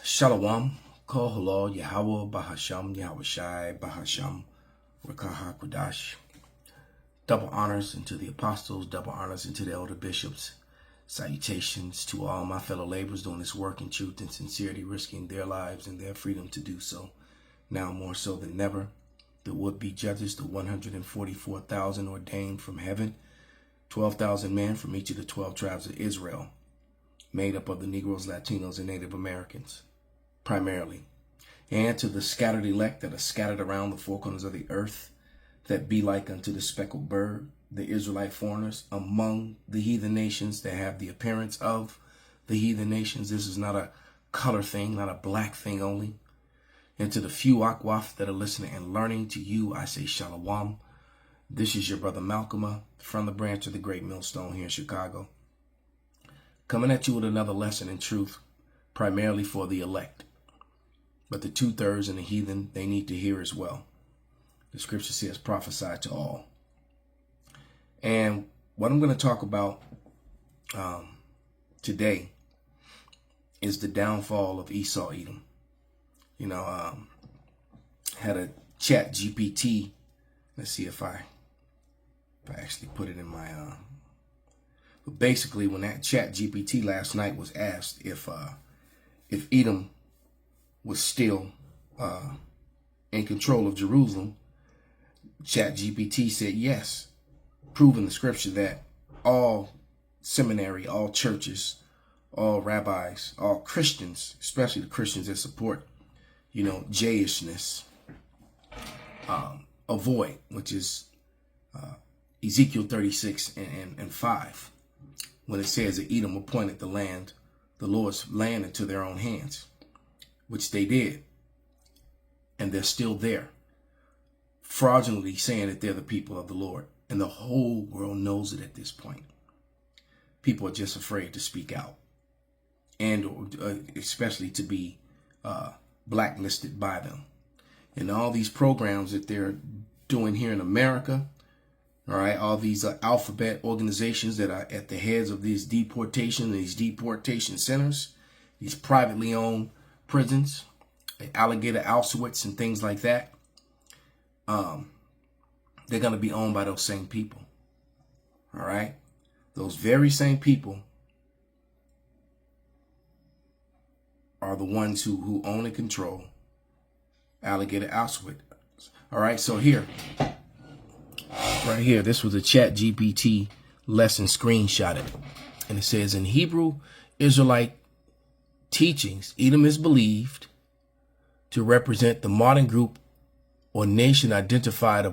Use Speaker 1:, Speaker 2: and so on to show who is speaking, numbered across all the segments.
Speaker 1: Shalom, Kol Halal, Yahweh, Bahasham, Yahweh Shai, Bahasham, Rakaha Kodash. Double honors unto the apostles, double honors unto the elder bishops. Salutations to all my fellow laborers doing this work in truth and sincerity, risking their lives and their freedom to do so. Now more so than ever, the would-be judges, the 144,000 ordained from heaven, 12,000 men from each of the 12 tribes of Israel, made up of the Negroes, Latinos, and Native Americans, primarily, and to the scattered elect that are scattered around the four corners of the earth, that be like unto the speckled bird, the Israelite foreigners among the heathen nations that have the appearance of the heathen nations. This is not a color thing, not a black thing only. And to the few Akwaf that are listening and learning, to you I say Shalom. This is your brother Malcolm from the branch of the Great Millstone here in Chicago, coming at you with another lesson in truth, primarily for the elect. But the 2/3 and the heathen, they need to hear as well. The scripture says, prophesy to all. And what I'm going to talk about today is the downfall of Esau Edom. You know, had a chat GPT. Let's see if I actually put it in my... But basically, when that chat GPT last night was asked if Edom was still in control of Jerusalem, chat GPT said yes, proving the scripture that all seminary, all churches, all rabbis, all Christians, especially the Christians that support, Jayishness, avoid, which is Ezekiel 36 and 5. When it says that Edom appointed the land, the Lord's land, into their own hands, which they did. And they're still there, fraudulently saying that they're the people of the Lord. And the whole world knows it at this point. People are just afraid to speak out, and especially to be blacklisted by them. And all these programs that they're doing here in America, all right, all these alphabet organizations that are at the heads of these deportation centers, these privately owned prisons, alligator Auschwitz and things like that, they're going to be owned by those same people. All right, those very same people are the ones who own and control alligator Auschwitz. All right, so here. Right here, this was a chat GPT lesson screenshotted. And it says, in Hebrew Israelite teachings, Edom is believed to represent the modern group or nation identified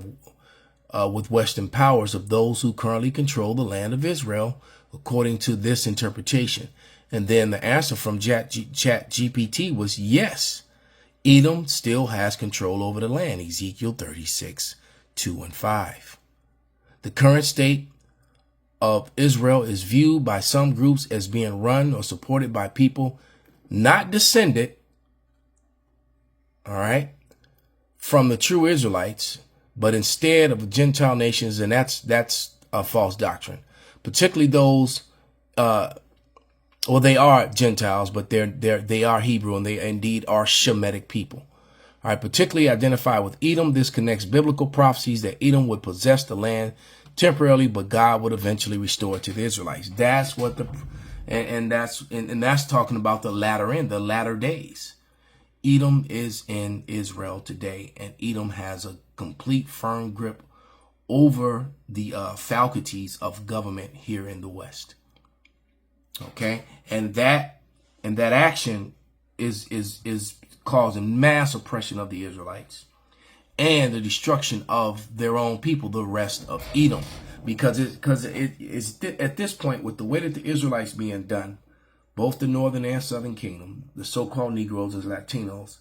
Speaker 1: with Western powers of those who currently control the land of Israel, according to this interpretation. And then the answer from chat GPT was yes, Edom still has control over the land, Ezekiel 36, 2 and 5. The current state of Israel is viewed by some groups as being run or supported by people not descended, all right, from the true Israelites, but instead of Gentile nations, and that's a false doctrine. Particularly those, they are Gentiles, but they are Hebrew, and they indeed are Shemitic people. All right, particularly identified with Edom, this connects biblical prophecies that Edom would possess the land temporarily, but God would eventually restore it to the Israelites. That's what that's talking about the latter end, the latter days. Edom is in Israel today, and Edom has a complete firm grip over the faculties of government here in the West. Okay, and that action is causing mass oppression of the Israelites and the destruction of their own people, the rest of Edom, because it is at this point, with the way that the Israelites being done, both the northern and southern kingdom, the so-called Negroes and Latinos,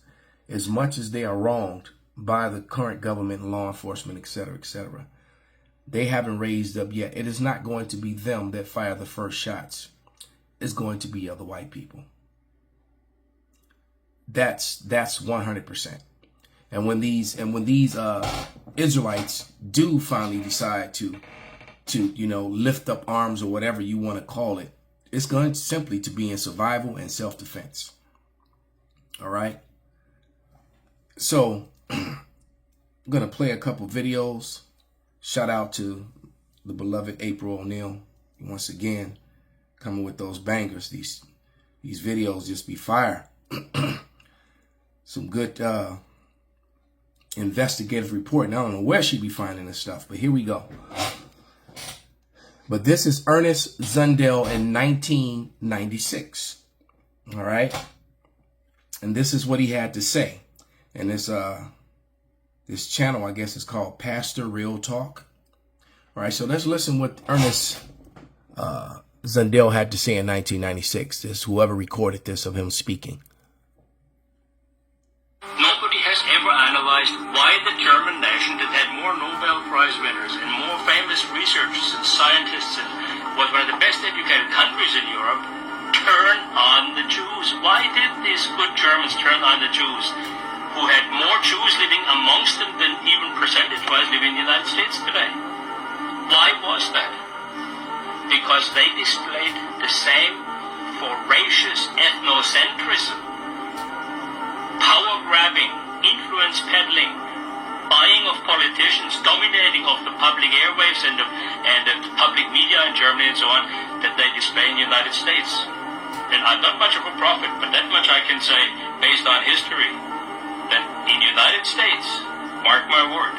Speaker 1: as much as they are wronged by the current government and law enforcement, etc., they haven't raised up yet. It is not going to be them that fire the first shots. It's going to be other white people. That's 100%. And when these Israelites do finally decide to lift up arms or whatever you want to call it, it's going simply to be in survival and self-defense. All right. So I'm going to play a couple videos. Shout out to the beloved April O'Neil. Once again, coming with those bangers. These videos just be fire. Some good investigative reporting. I don't know where she be finding this stuff, but here we go. But this is Ernest Zundel in 1996. All right. And this is what he had to say. And this channel, I guess, is called Pastor Real Talk. All right. So let's listen what Ernest Zundel had to say in 1996. This, whoever recorded this of him speaking.
Speaker 2: Nobody has ever analyzed why the German nation that had more Nobel Prize winners and more famous researchers and scientists and was one of the best educated countries in Europe turn on the Jews. Why did these good Germans turn on the Jews, who had more Jews living amongst them than even percentage-wise living in the United States today? Why was that? Because they displayed the same voracious ethnocentrism, power-grabbing, influence-peddling, buying of politicians, dominating of the public airwaves and the public media in Germany and so on, that they display in the United States. And I'm not much of a prophet, but that much I can say, based on history, that in the United States, mark my word,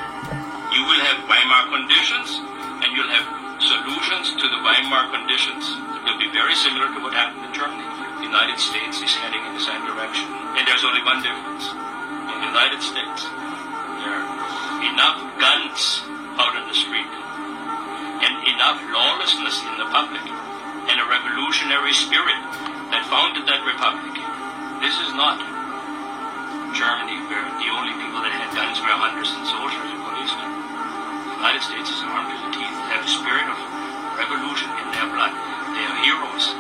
Speaker 2: you will have Weimar conditions, and you'll have solutions to the Weimar conditions that will be very similar to what happened in Germany. The United States is heading in the same direction. And there's only one difference. In the United States, there are enough guns out on the street and enough lawlessness in the public and a revolutionary spirit that founded that republic. This is not Germany, where the only people that had guns were hunters and soldiers and policemen. The United States is armed to the teeth. They have a spirit of revolution in their blood. Their heroes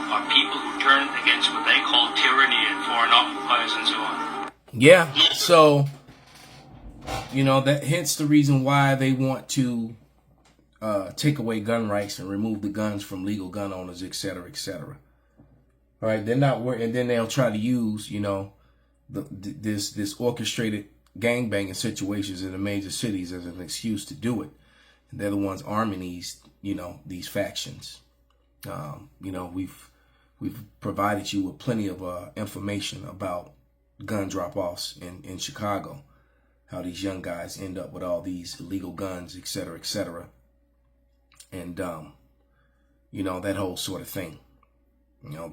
Speaker 2: are people who turned against what they call tyranny and foreign occupiers and so on.
Speaker 1: Yeah, so, you know, that hence the reason why they want to take away gun rights and remove the guns from legal gun owners, et cetera, et cetera. All right, they're not worried, and then they'll try to use, you know, this orchestrated gangbanging situations in the major cities as an excuse to do it. And they're the ones arming these, you know, these factions. You know, we've provided you with plenty of information about gun drop-offs in Chicago, how these young guys end up with all these illegal guns, et cetera, et cetera. And, you know, that whole sort of thing. You know,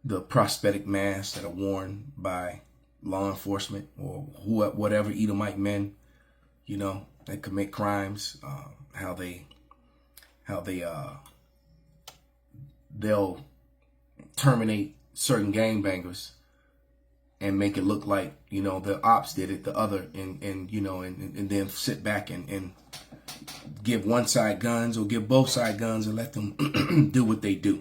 Speaker 1: the prosthetic masks that are worn by law enforcement or whatever Edomite men, you know, that commit crimes, how they'll terminate certain gangbangers and make it look like, you know, the ops did it, the other, and you know, and then sit back and give one side guns or give both side guns and let them do what they do.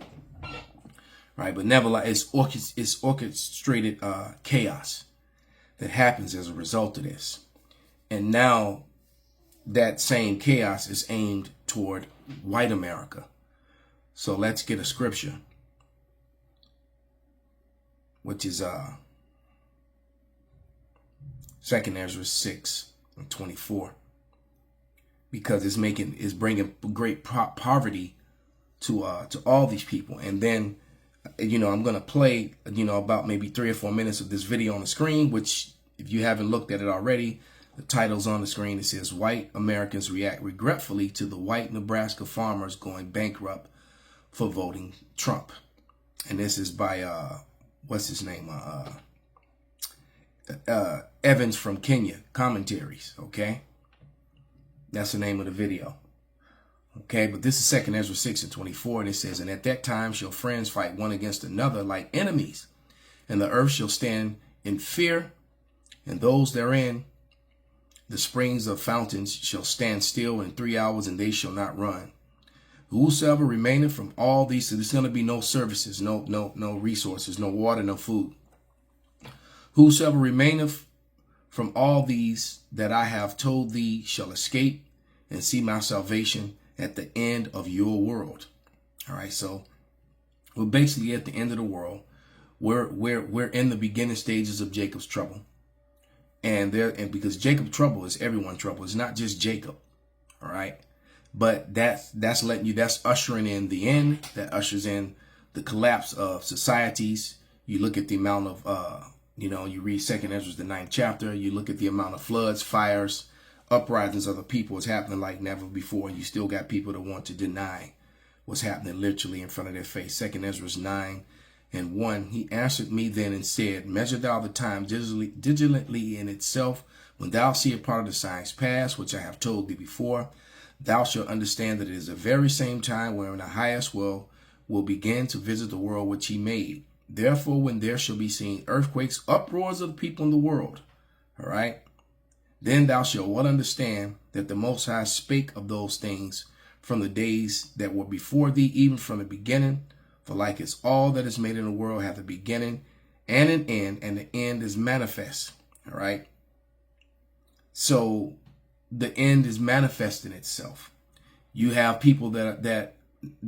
Speaker 1: Right, but nevertheless, it's orchestrated chaos that happens as a result of this. And now that same chaos is aimed toward white America. So let's get a scripture, which is 2 Ezra 6:24, because it's bringing great poverty to all these people. And then, you know, I'm going to play, you know, about maybe 3 or 4 minutes of this video on the screen, which if you haven't looked at it already, the title's on the screen. It says, "White Americans React Regretfully to the White Nebraska Farmers Going Bankrupt for Voting Trump." And this is by, what's his name? Evans from Kenya, Commentaries, okay? That's the name of the video. Okay, but this is 2 Ezra 6:24, and it says, "And at that time shall friends fight one against another like enemies, and the earth shall stand in fear, and those therein, the springs of fountains shall stand still in 3 hours, and they shall not run. Whosoever remaineth from all these," so there's going to be no services, no resources, no water, no food. "Whosoever remaineth from all these that I have told thee shall escape and see my salvation at the end of your world." All right, so we're basically at the end of the world. we're in the beginning stages of Jacob's trouble. And because Jacob's trouble is everyone's trouble. It's not just Jacob. All right. But that's ushering in the end. That ushers in the collapse of societies. You look at the amount of, you read 2nd Ezra, the 9th chapter. You look at the amount of floods, fires, uprisings of the people. It's happening like never before. And you still got people that want to deny what's happening literally in front of their face. 2nd Ezra 9:1. He answered me then and said, measure thou the time diligently in itself. When thou see a part of the signs pass, which I have told thee before, thou shalt understand that it is the very same time wherein the highest will begin to visit the world which he made. Therefore, when there shall be seen earthquakes, uproars of the people in the world, all right, then thou shalt well understand that the Most High spake of those things from the days that were before thee, even from the beginning. For like as all that is made in the world hath a beginning and an end, and the end is manifest. All right. So the end is manifesting itself. You have people that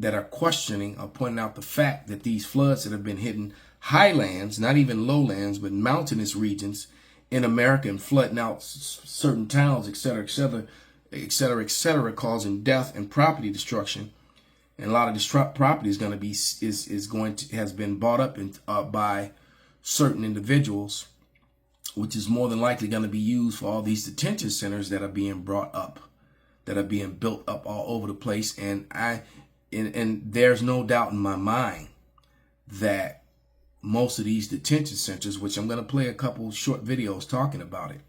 Speaker 1: are questioning or pointing out the fact that these floods that have been hitting highlands, not even lowlands, but mountainous regions in America and flooding out certain towns, et cetera, et cetera, et cetera, et cetera, causing death and property destruction. And a lot of this property is going to be has been bought up by certain individuals, which is more than likely going to be used for all these detention centers that are being brought up, that are being built up all over the place. And there's no doubt in my mind that most of these detention centers, which I'm going to play a couple short videos talking about it,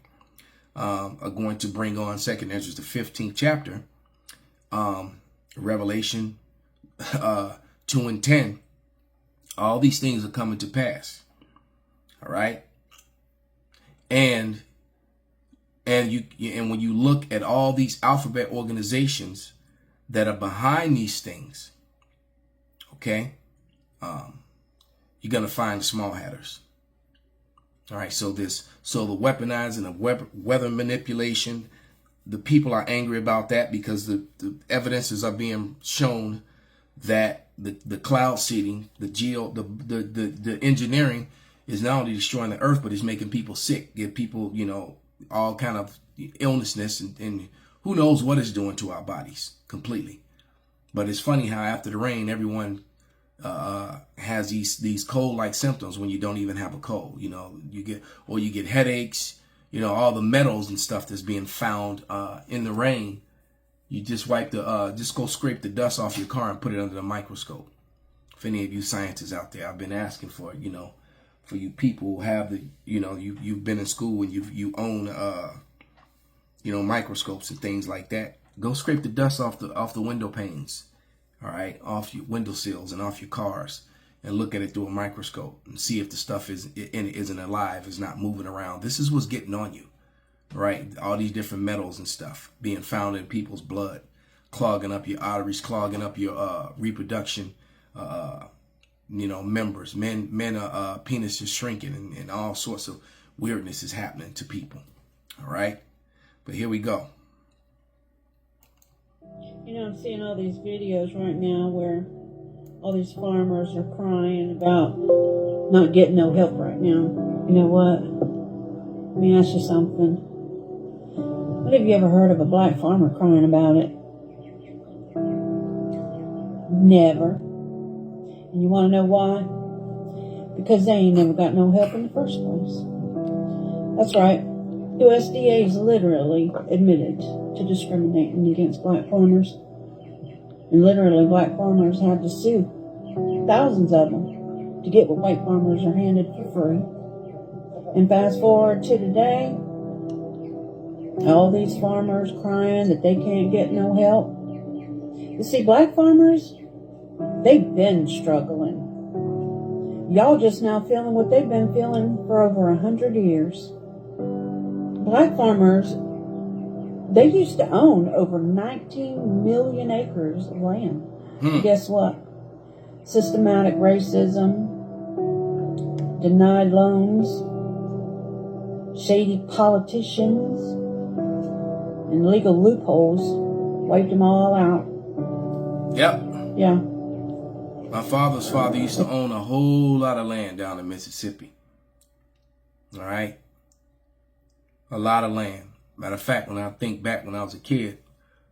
Speaker 1: are going to bring on 2nd Ezra, the 15th chapter, Revelation 2 and 10. All these things are coming to pass. All right. And when you look at all these alphabet organizations that are behind these things, okay, you're going to find the small hatters. All right. So the weaponizing of weather manipulation, the people are angry about that because the evidences are being shown that the cloud seeding, the engineering is not only destroying the earth, but it's making people sick, give people, all kind of illnessness, and who knows what it's doing to our bodies completely. But it's funny how after the rain, everyone has these cold-like symptoms when you don't even have a cold. You get headaches. All the metals and stuff that's being found in the rain. You just just go scrape the dust off your car and put it under the microscope. If any of you scientists out there, I've been asking for for you people who have you've been in school and you own microscopes and things like that. Go scrape the dust off the window panes, all right, off your window sills and off your cars, and look at it through a microscope and see if the stuff isn't alive, is not moving around. This is what's getting on you, right? All these different metals and stuff being found in people's blood, clogging up your arteries, clogging up your reproduction, members. Men penis is shrinking, and all sorts of weirdness is happening to people. All right, but here we go.
Speaker 3: I'm seeing all these videos right now where all these farmers are crying about not getting no help right now. You know what? Let me ask you something. What have you ever heard of a black farmer crying about it? Never. And you want to know why? Because they ain't never got no help in the first place. That's right. USDA is literally admitted to discriminating against black farmers. And literally black farmers had to sue thousands of them to get what white farmers are handed for free. And fast forward to today, all these farmers crying that they can't get no help. You see, black farmers, they've been struggling. Y'all just now feeling what they've been feeling for over 100 years. Black farmers, they used to own over 19 million acres of land. And guess what? Systematic racism, denied loans, shady politicians, and legal loopholes wiped them all out.
Speaker 1: Yep.
Speaker 3: Yeah.
Speaker 1: My father's father used to own a whole lot of land down in Mississippi. All right? A lot of land. Matter of fact, when I think back when I was a kid,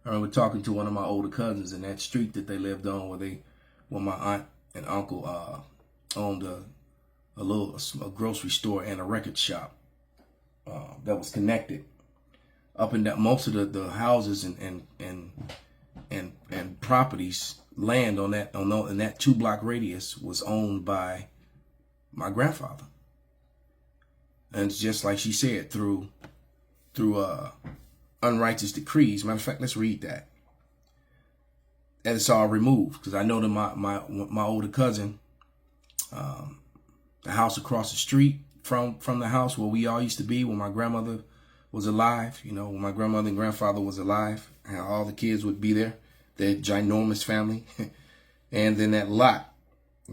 Speaker 1: I remember talking to one of my older cousins in that street that they lived on where my aunt and uncle owned a grocery store and a record shop that was connected. Up and down, most of the houses and properties, land in that 2-block radius was owned by my grandfather. And it's just like she said, through unrighteous decrees. Matter of fact, let's read that. And it's all removed, because I know that my older cousin, the house across the street from the house where we all used to be when my grandmother was alive, when my grandmother and grandfather was alive, and all the kids would be there, their ginormous family. And then that lot,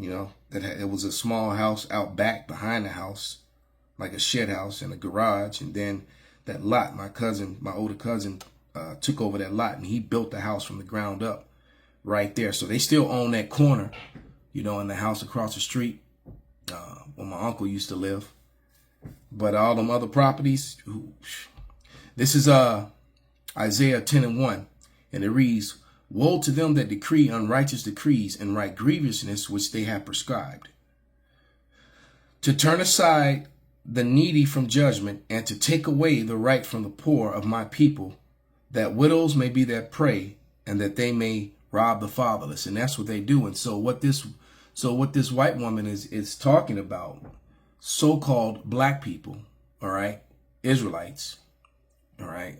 Speaker 1: it was a small house out back behind the house, like a shed house and a garage. And then that lot, my older cousin, took over that lot, and he built the house from the ground up right there. So they still own that corner, in the house across the street where my uncle used to live. But all them other properties, this is Isaiah 10:1, and it reads, "Woe to them that decree unrighteous decrees and write grievousness which they have prescribed, to turn aside the needy from judgment, and to take away the right from the poor of my people, that widows may be their prey, and that they may rob the fatherless." And that's what they do. And so what this white woman is talking about, so-called black people, all right, Israelites, all right,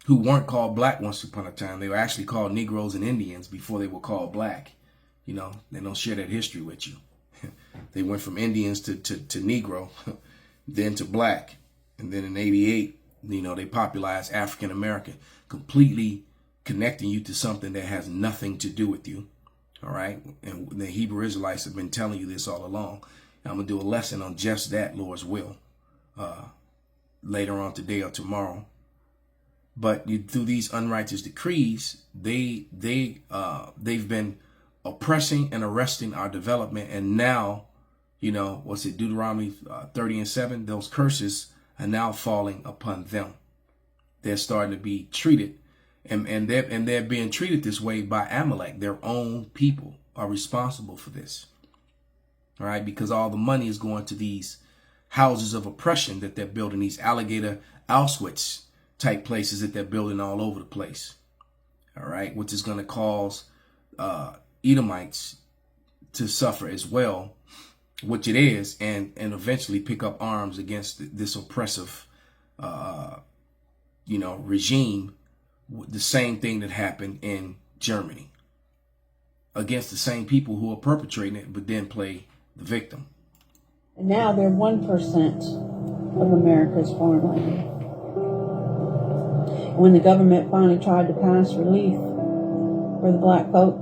Speaker 1: who weren't called black once upon a time. They were actually called Negroes and Indians before they were called black. They don't share that history with you. They went from Indians to Negro, then to black. And then in 88, they popularized African American, completely connecting you to something that has nothing to do with you. All right. And the Hebrew Israelites have been telling you this all along. And I'm going to do a lesson on just that, Lord's will, later on today or tomorrow. But through these unrighteous decrees, they've been oppressing and arresting our development. And now, Deuteronomy 30:7, those curses are now falling upon them. They're starting to be treated, and they're being treated this way by Amalek. Their own people are responsible for this. All right, because all the money is going to these houses of oppression that they're building, these alligator Auschwitz type places that they're building all over the place. All right, which is going to cause Edomites to suffer as well, which it is, and eventually pick up arms against this oppressive, regime. The same thing that happened in Germany against the same people who are perpetrating it, but then play the victim.
Speaker 3: And now they're 1% of America's farmland. When the government finally tried to pass relief for the black folk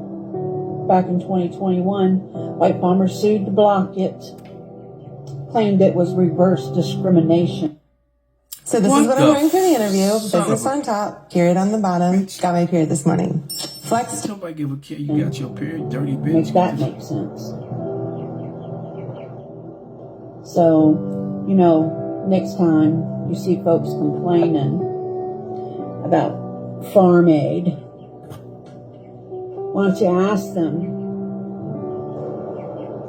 Speaker 3: back in 2021, white farmers sued to block it, claimed it was reverse discrimination.
Speaker 4: So this is what I'm wearing for the interview. Business on top, period on the bottom. Got my period this morning. Flex.
Speaker 1: Nobody give a care. You got your period, dirty bitch.
Speaker 3: Makes that make sense. So, next time you see folks complaining about farm aid, why don't you ask them,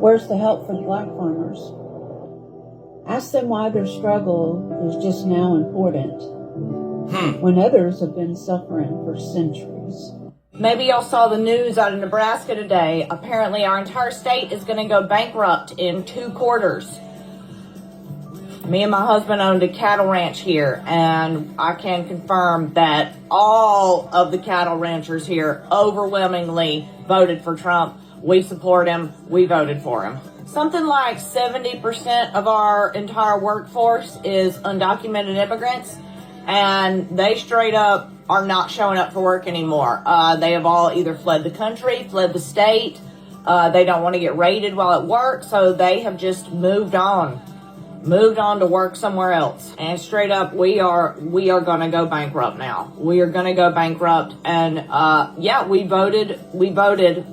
Speaker 3: where's the help for the black farmers? Ask them why their struggle is just now important when others have been suffering for centuries.
Speaker 5: Maybe y'all saw the news out of Nebraska today. Apparently our entire state is going to go bankrupt in 2 quarters. Me and my husband owned a cattle ranch here, and I can confirm that all of the cattle ranchers here overwhelmingly voted for Trump. We support him. We voted for him. Something like 70% of our entire workforce is undocumented immigrants, and they straight up are not showing up for work anymore. They have all either fled the country, fled the state. They don't want to get raided while at work, so they have just moved on to work somewhere else. And straight up, we are going to go bankrupt now. We are going to go bankrupt. And we voted.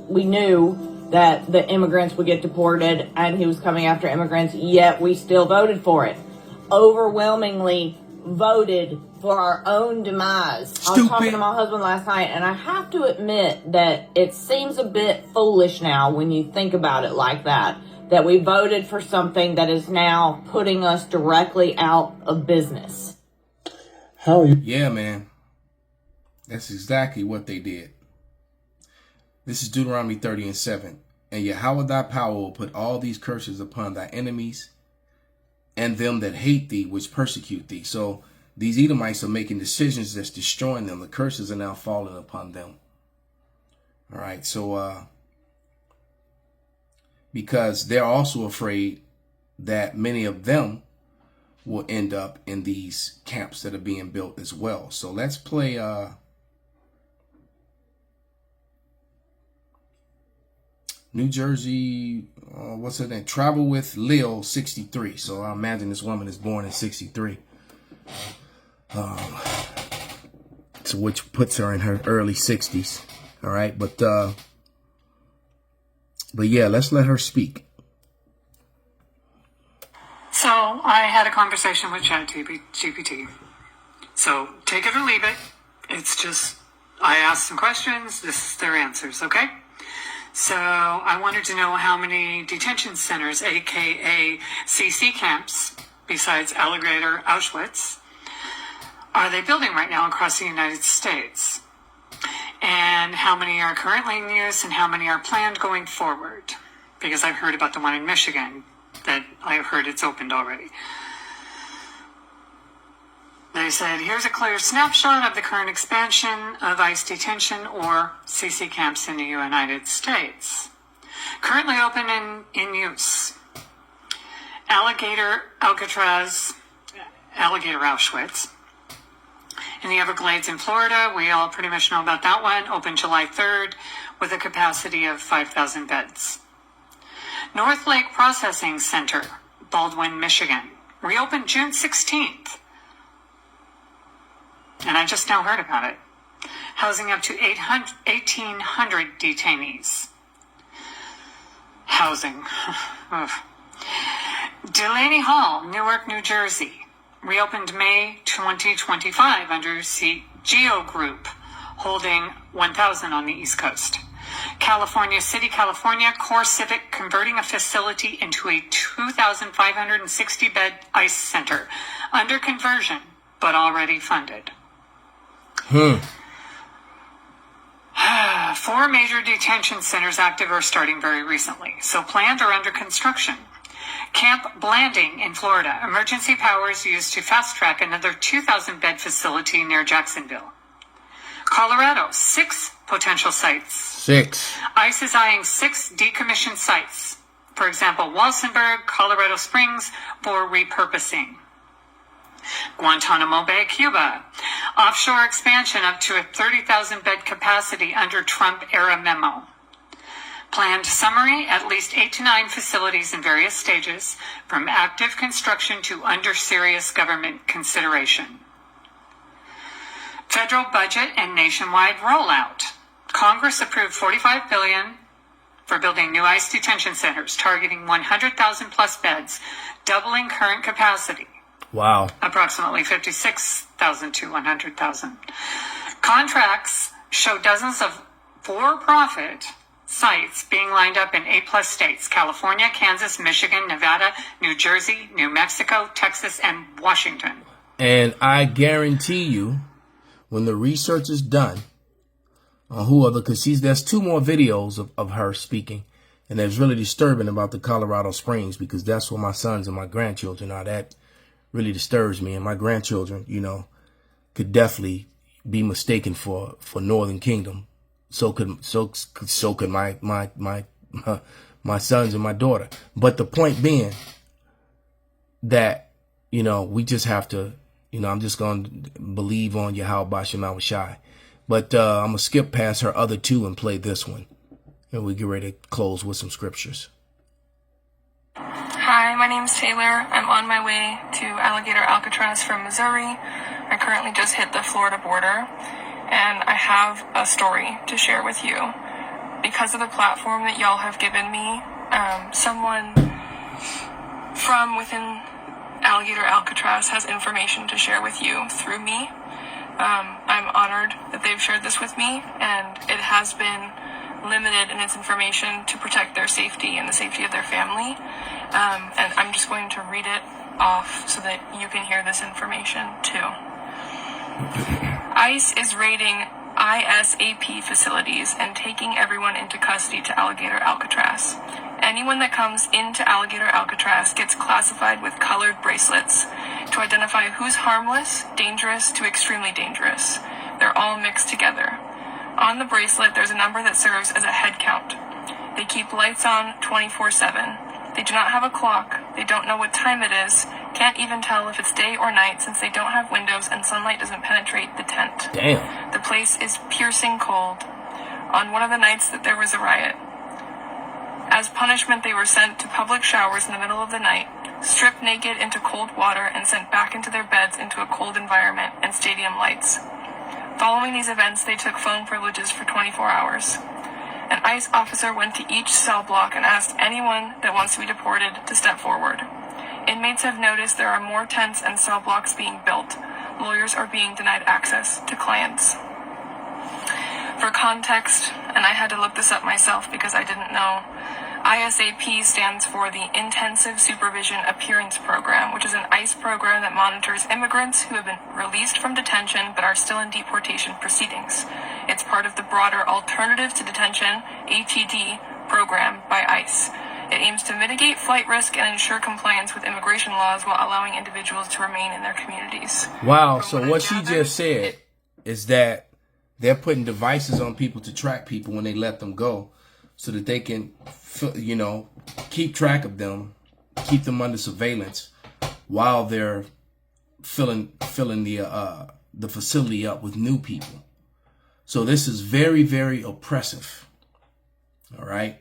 Speaker 5: We knew that the immigrants would get deported and he was coming after immigrants, yet we still voted for it. Overwhelmingly voted for our own demise.
Speaker 1: Stupid.
Speaker 5: I was talking to my husband last night, and I have to admit that it seems a bit foolish now when you think about it like that we voted for something that is now putting us directly out of business.
Speaker 1: Yeah, man. That's exactly what they did. This is Deuteronomy 30:7. And Yahweh thy power will put all these curses upon thy enemies and them that hate thee, which persecute thee. So these Edomites are making decisions that's destroying them. The curses are now falling upon them. All right. So, because they're also afraid that many of them will end up in these camps that are being built as well. So let's play New Jersey, what's her name? Travel with Lil 63. So I imagine this woman is born in 63. So which puts her in her early 60s. All right, but yeah, let's let her speak.
Speaker 6: So I had a conversation with ChatGPT. So take it or leave it. It's just, I asked some questions. This is their answers, okay? So I wanted to know how many detention centers, aka CC camps, besides Alligator Auschwitz, are they building right now across the United States? And how many are currently in use and how many are planned going forward? Because I've heard about the one in Michigan that I've heard it's opened already. They said, here's a clear snapshot of the current expansion of ICE detention or CC camps in the United States. Currently open and in use. Alligator Auschwitz. In the Everglades in Florida, we all pretty much know about that one, opened July 3rd with a capacity of 5,000 beds. North Lake Processing Center, Baldwin, Michigan, reopened June 16th. And I just now heard about it. Housing up to 1,800 detainees. Housing. Delaney Hall, Newark, New Jersey. Reopened May 2025 under Geo Group, holding 1,000 on the East Coast. California City, California, Core Civic converting a facility into a 2,560-bed ICE center. Under conversion, but already funded. 4 major detention centers active or starting very recently, so planned or under construction. Camp Blanding in Florida, emergency powers used to fast-track another 2,000-bed facility near Jacksonville. Colorado, 6 potential sites.
Speaker 1: 6.
Speaker 6: ICE is eyeing 6 decommissioned sites. For example, Walsenburg, Colorado Springs, for repurposing. Guantanamo Bay, Cuba. Offshore expansion up to a 30,000-bed capacity under Trump-era memo. Planned summary, at least 8 to 9 facilities in various stages, from active construction to under serious government consideration. Federal budget and nationwide rollout. Congress approved $45 billion for building new ICE detention centers, targeting 100,000 plus beds, doubling current capacity.
Speaker 1: Wow.
Speaker 6: Approximately 56,000 to 100,000. Contracts show dozens of for-profit sites being lined up in 8+ states: California, Kansas, Michigan, Nevada, New Jersey, New Mexico, Texas, and Washington.
Speaker 1: And I guarantee you, when the research is done on who other, because there's 2 more videos of her speaking, and it's really disturbing about the Colorado Springs, because that's where my sons and my grandchildren are. That really disturbs me, and my grandchildren, could definitely be mistaken for Northern Kingdom. So could my sons and my daughter. But the point being that, we just have to, I'm just going to believe on Yahweh Basham Shai. But I'm going to skip past her other 2 and play this one. And we get ready to close with some scriptures.
Speaker 7: Hi, my name's Taylor. I'm on my way to Alligator Alcatraz from Missouri. I currently just hit the Florida border, and I have a story to share with you. because of the platform that y'all have given me, someone from within Alligator Alcatraz has information to share with you through me. I'm honored that they've shared this with me, and it has been limited in its information to protect their safety and the safety of their family. And I'm just going to read it off so that you can hear this information too. ICE is raiding ISAP facilities and taking everyone into custody to Alligator Alcatraz. Anyone that comes into Alligator Alcatraz gets classified with colored bracelets to identify who's harmless, dangerous, to extremely dangerous. They're all mixed together. On the bracelet, there's a number that serves as a head count. They keep lights on 24/7. They do not have a clock. They don't know what time it is. Can't even tell if it's day or night since they don't have windows and sunlight doesn't penetrate the tent.
Speaker 1: Damn.
Speaker 7: The place is piercing cold. On one of the nights that there was a riot, as punishment, they were sent to public showers in the middle of the night, stripped naked into cold water, and sent back into their beds into a cold environment and stadium lights. Following these events, they took phone privileges for 24 hours. An ICE officer went to each cell block and asked anyone that wants to be deported to step forward. Inmates have noticed there are more tents and cell blocks being built. Lawyers are being denied access to clients. For context, and I had to look this up myself because I didn't know, ISAP stands for the Intensive Supervision Appearance Program, which is an ICE program that monitors immigrants who have been released from detention but are still in deportation proceedings. It's part of the broader Alternative to Detention, ATD, program by ICE. It aims to mitigate flight risk and ensure compliance with immigration laws while allowing individuals to remain in their communities.
Speaker 1: Wow, so what she just said is that they're putting devices on people to track people when they let them go so that they can, you know, keep track of them, keep them under surveillance while they're filling the facility up with new people. So this is very, very oppressive. All right.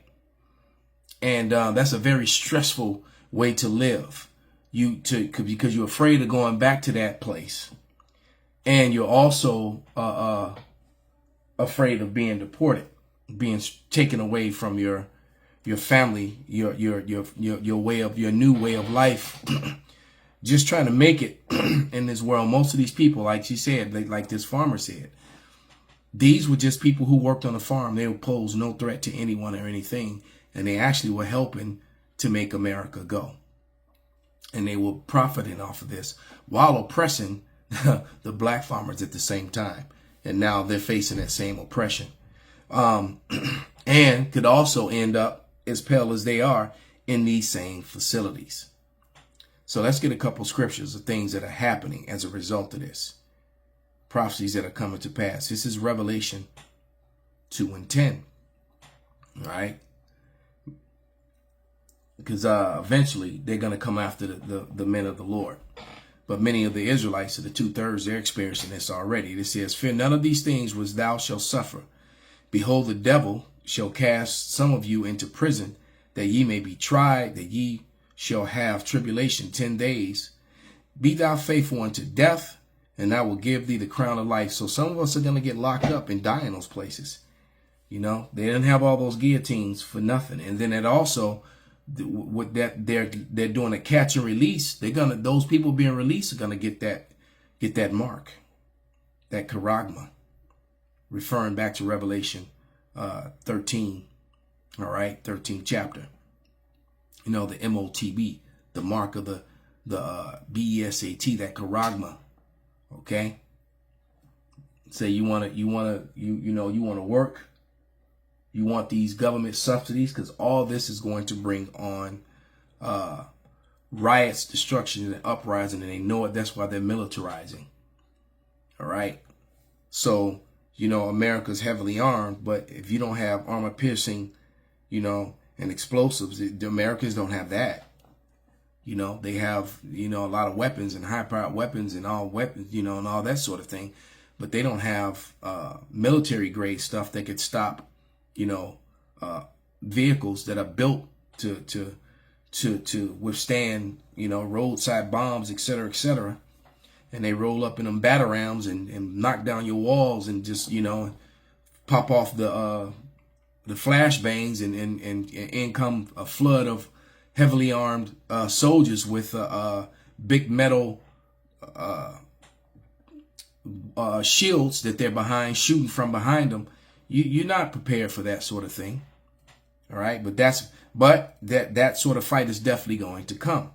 Speaker 1: And that's a very stressful way to live. Because you're afraid of going back to that place. And you're also afraid of being deported, being taken away from your family, your new way of life. Just trying to make it in this world. Most of these people, like she said, like this farmer said, these were just people who worked on a farm. They would pose no threat to anyone or anything. And they actually were helping to make America go. And they were profiting off of this while oppressing the black farmers at the same time. And now they're facing that same oppression. And could also end up, as pale as they are, in these same facilities. So let's get a couple scriptures of things that are happening as a result of this. Prophecies that are coming to pass. This is Revelation 2:10. All right. Because eventually they're going to come after the men of the Lord. But many of the Israelites, of the 2/3, they're experiencing this already. It says, fear none of these things which thou shalt suffer. Behold, the devil shall cast some of you into prison, that ye may be tried, that ye shall have tribulation 10 days. Be thou faithful unto death, and I will give thee the crown of life. So some of us are going to get locked up and die in those places. You know, they didn't have all those guillotines for nothing. And then it also, with that, they're doing a catch and release. Those people being released are gonna get that mark, that charagma, referring back to Revelation 13. All right, 13th chapter. You know, the MOTB, the mark of the BESAT, that charagma. Okay. Say you wanna work. You want these government subsidies, because all this is going to bring on riots, destruction, and uprising, and they know it. That's why they're militarizing. All right. So, you know, America's heavily armed, but if you don't have armor piercing, you know, and explosives, the Americans don't have that. You know, they have, you know, a lot of weapons and high-powered weapons and all weapons, you know, and all that sort of thing. But they don't have military-grade stuff that could stop, you know, vehicles that are built to withstand, you know, roadside bombs, et cetera, and they roll up in them batarams and knock down your walls and just, you know, pop off the the flashbangs and in come a flood of heavily armed soldiers with big metal shields that they're behind, shooting from behind them. You're not prepared for that sort of thing. All right, but that sort of fight is definitely going to come.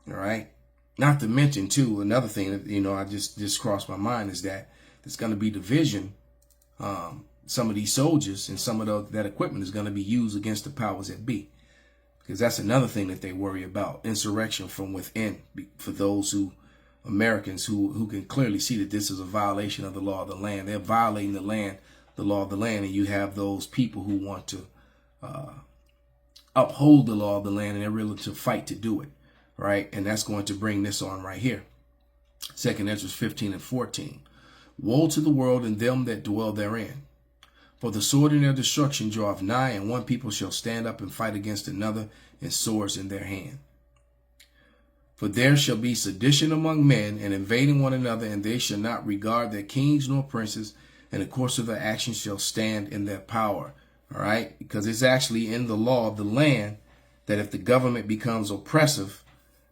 Speaker 1: All right. Not to mention too, another thing that I just crossed my mind is that there's going to be division. Some of these soldiers and some of that equipment is going to be used against the powers that be, because that's another thing that they worry about: insurrection from within. For those Americans who can clearly see that this is a violation of the law of the land, they're violating the law of the land, and you have those people who want to uphold the law of the land, and they're willing to fight to do it. Right, and that's going to bring this on right here. 2 Ezra 15 and 14. Woe to the world and them that dwell therein. For the sword in their destruction draweth nigh, and one people shall stand up and fight against another, and swords in their hand. For there shall be sedition among men, and invading one another, and they shall not regard their kings nor princes, and the course of their actions shall stand in their power. All right, because it's actually in the law of the land that if the government becomes oppressive,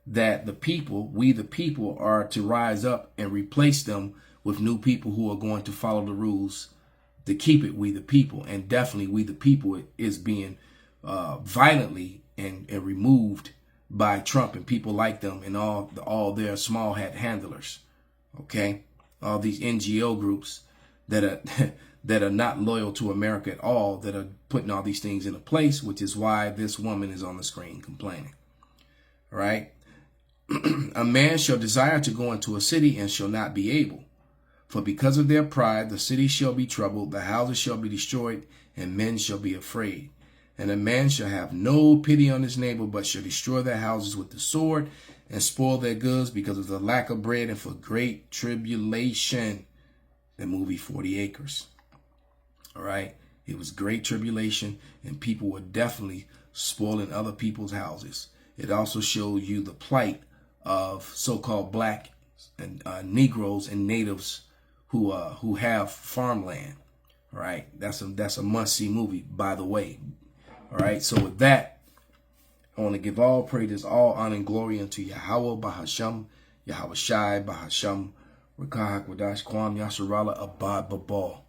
Speaker 1: that the people, we the people, are to rise up and replace them with new people who are going to follow the rules to keep it we the people. And definitely we the people is being violently and removed by Trump and people like them and all their small hat handlers. Okay, all these NGO groups that are not loyal to America at all, that are putting all these things into place, which is why this woman is on the screen complaining. All right. A man shall desire to go into a city and shall not be able. For because of their pride, the city shall be troubled, the houses shall be destroyed, and men shall be afraid. And a man shall have no pity on his neighbor, but shall destroy their houses with the sword and spoil their goods because of the lack of bread and for great tribulation. The movie 40 Acres. All right. It was great tribulation, and people were definitely spoiling other people's houses. It also showed you the plight of so-called black and Negroes and natives who have farmland. All right, that's a must-see movie, by the way. All right, so with that, I want to give all praises, all honor and glory unto Yahweh Bahasham, Yahweh Shai Bahasham, Rakah Hakwadash Kwam Yasharala Abad Babal.